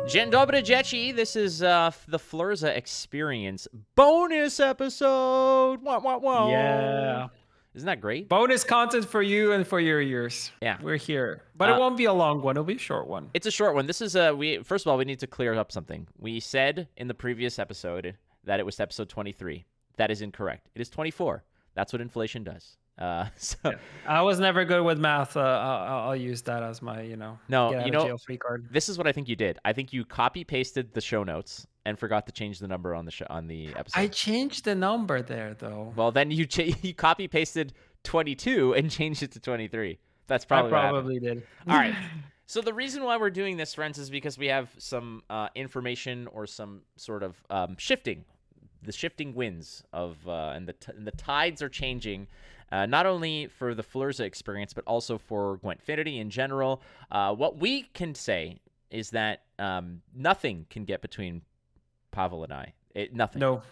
Dzień dobry, dzieci. This is the Flurza Experience bonus episode. Wah, wah, wah. Yeah. Isn't that great? Bonus content for you and for your ears. Yeah. We're here. But it won't be a long one. It'll be a short one. It's a short one. This is first of all, we need to clear up something. We said in the previous episode that it was episode 23. That is incorrect. It is 24. That's what inflation does. I was never good with math. I'll use that as my, get out of jail free card. This is what I think you did. I think you copy pasted the show notes and forgot to change the number on the episode. I changed the number there though. Well, then you copy pasted 22 and changed it to 23. That's probably I probably did. All right. So the reason why we're doing this, friends, is because we have some information or some sort of shifting winds of and the tides are changing. Not only for the Flurza experience, but also for Gwentfinity in general. What we can say is that nothing can get between Pavel and I. Nothing. No.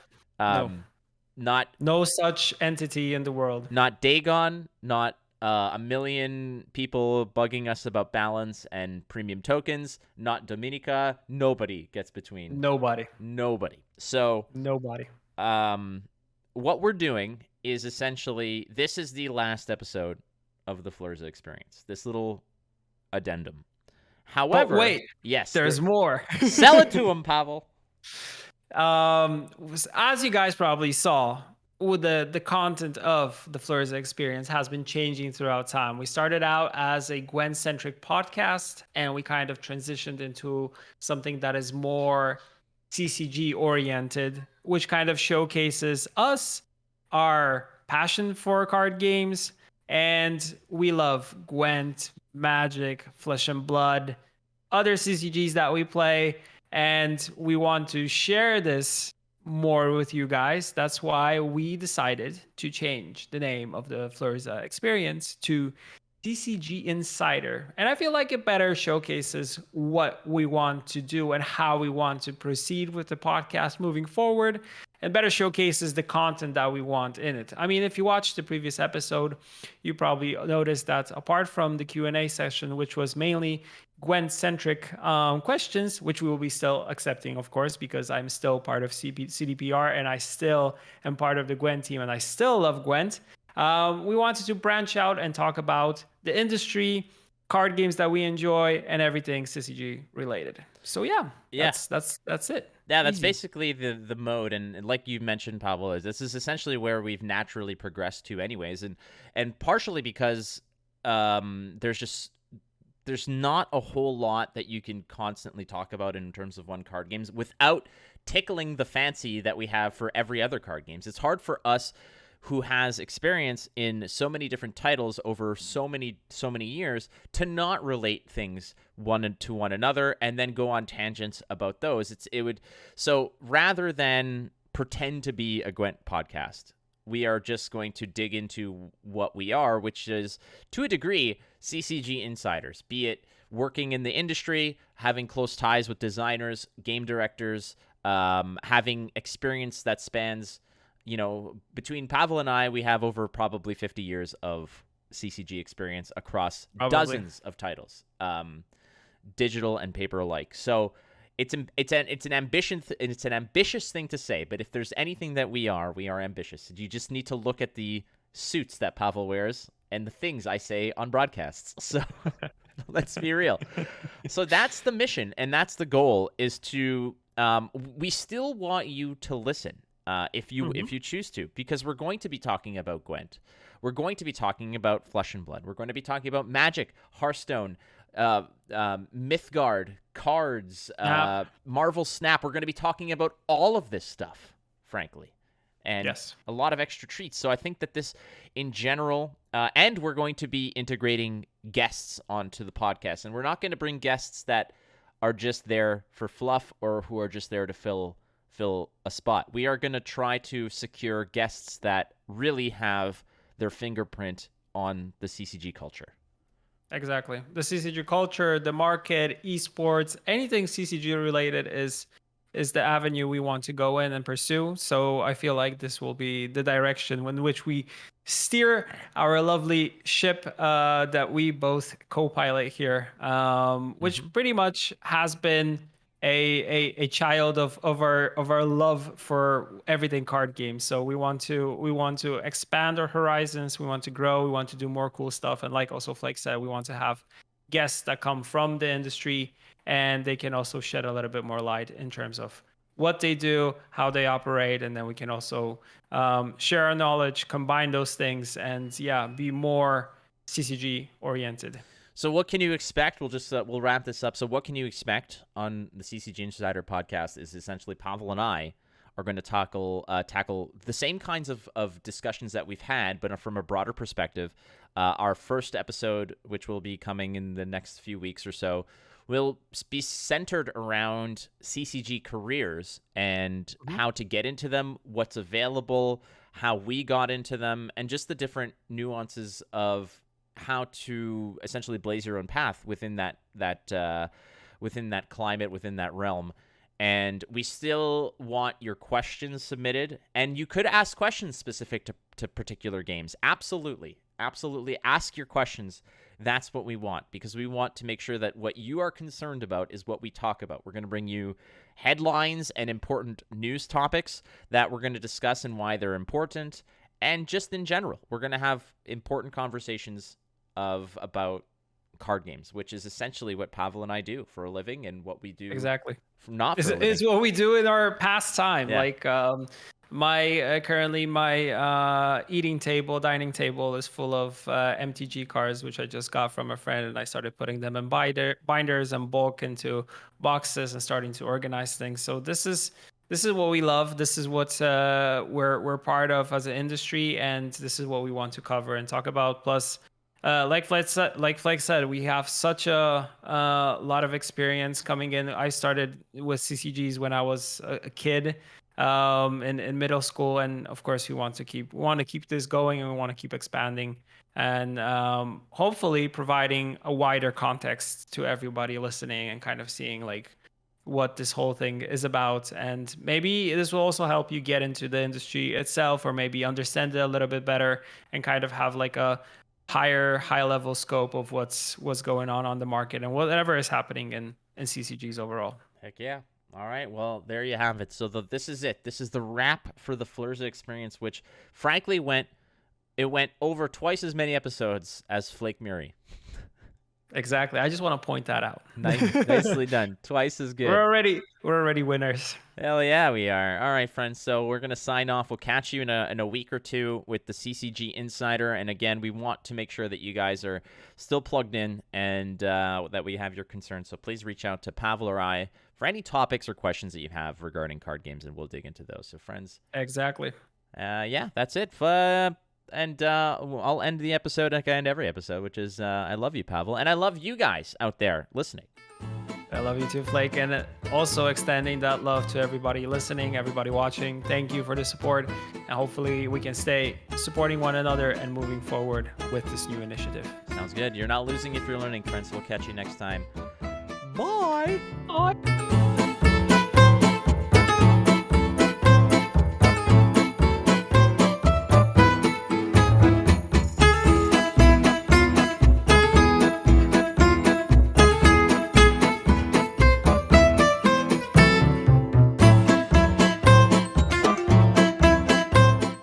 No such entity in the world. Not Dagon, not a million people bugging us about balance and premium tokens, not Dominica. Nobody gets between. Nobody. So nobody. What we're doing is essentially, this is the last episode of the Flurza experience. This little addendum. However, wait, yes, there's more. Sell it to him, Pavel. As you guys probably saw, the content of the Flurza experience has been changing throughout time. We started out as a Gwent-centric podcast, and we kind of transitioned into something that is more CCG oriented, which kind of showcases us, our passion for card games, and we love Gwent, Magic, Flesh and Blood, other CCGs that we play, and we want to share this more with you guys. That's why we decided to change the name of the Flurza experience to CCG Insider. And I feel like it better showcases what we want to do and how we want to proceed with the podcast moving forward, and better showcases the content that we want in it. I mean, if you watched the previous episode, you probably noticed that apart from the Q&A session, which was mainly Gwent-centric questions, which we will be still accepting, of course, because I'm still part of CDPR and I still am part of the Gwent team and I still love Gwent. We wanted to branch out and talk about the industry, card games that we enjoy, and everything CCG related. So yeah. That's it. Yeah, that's basically the mode, and like you mentioned, Pavel, this is essentially where we've naturally progressed to, anyways, and partially because there's not a whole lot that you can constantly talk about in terms of one card games without tickling the fancy that we have for every other card games. It's hard for us, who has experience in so many different titles over so many years, to not relate things one to one another and then go on tangents about those. So rather than pretend to be a Gwent podcast, we are just going to dig into what we are, which is, to a degree, CCG insiders, be it working in the industry, having close ties with designers, game directors, having experience that spans, between Pavel and I, we have over probably 50 years of CCG experience across dozens of titles, digital and paper alike. So it's an ambitious thing to say, but if there's anything that we are ambitious. You just need to look at the suits that Pavel wears and the things I say on broadcasts. So let's be real. So that's the mission, and that's the goal, is to we still want you to listen. If you choose to, because we're going to be talking about Gwent. We're going to be talking about Flesh and Blood. We're going to be talking about Magic, Hearthstone, Mythgard, cards, Marvel Snap. We're going to be talking about all of this stuff, frankly, and a lot of extra treats. So I think that this, in general, and we're going to be integrating guests onto the podcast, and we're not going to bring guests that are just there for fluff or who are just there to fill a spot. We are going to try to secure guests that really have their fingerprint on the CCG culture. Exactly. The CCG culture, the market, esports, anything CCG related is the avenue we want to go in and pursue. So I feel like this will be the direction in which we steer our lovely ship that we both co-pilot here, which pretty much has been a child of our love for everything card games. So we want to expand our horizons. We want to grow. We want to do more cool stuff. And like also Flake said, we want to have guests that come from the industry, and they can also shed a little bit more light in terms of what they do, how they operate, and then we can also share our knowledge, combine those things, and yeah, be more CCG oriented. So what can you expect? We'll wrap this up. So what can you expect on the CCG Insider podcast is essentially Pavel and I are going to tackle the same kinds of discussions that we've had, but from a broader perspective. Our first episode, which will be coming in the next few weeks or so, will be centered around CCG careers and how to get into them, what's available, how we got into them, and just the different nuances of how to essentially blaze your own path within within that climate, within that realm. And we still want your questions submitted, and you could ask questions specific to particular games. Absolutely ask your questions. That's what we want, because we want to make sure that what you are concerned about is what we talk about. We're going to bring you headlines and important news topics that we're going to discuss and why they're important. And just in general, we're going to have important conversations about card games, which is essentially what Pavel and I do for a living, and what we do Exactly. not for a living. It's what we do in our pastime. Yeah. Like currently my dining table is full of MTG cards, which I just got from a friend, and I started putting them in binders and bulk into boxes and starting to organize things. So this is what we love. This is what we're part of as an industry, and this is what we want to cover and talk about. Plus, like Flake said, we have such a lot of experience coming in. I started with CCGs when I was a kid, in middle school, and of course we want to keep this going, and we want to keep expanding, and hopefully providing a wider context to everybody listening, and kind of seeing like what this whole thing is about. And maybe this will also help you get into the industry itself, or maybe understand it a little bit better, and kind of have like a high level scope of what's going on the market and whatever is happening in CCGs overall. Heck yeah. All right. Well, there you have it. So this is it. This is the wrap for the Flurza Experience, which frankly went over twice as many episodes as Flake Muri. Exactly. I just want to point that out. Nicely done. Twice as good. We're already winners. Hell yeah, we are. All right, friends. So we're going to sign off. We'll catch you in a week or two with the CCG Insider. And again, we want to make sure that you guys are still plugged in, and that we have your concerns. So please reach out to Pavel or I for any topics or questions that you have regarding card games, and we'll dig into those. So friends. Exactly. Yeah, that's it. And I'll end the episode like I end every episode, which is I love you, Pavel, and I love you guys out there listening. I love you too, Flake, and also extending that love to everybody listening, everybody watching. Thank you for the support, and hopefully we can stay supporting one another and moving forward with this new initiative. Sounds good. You're not losing if you're learning, friends. We'll catch you next time. Bye. Bye.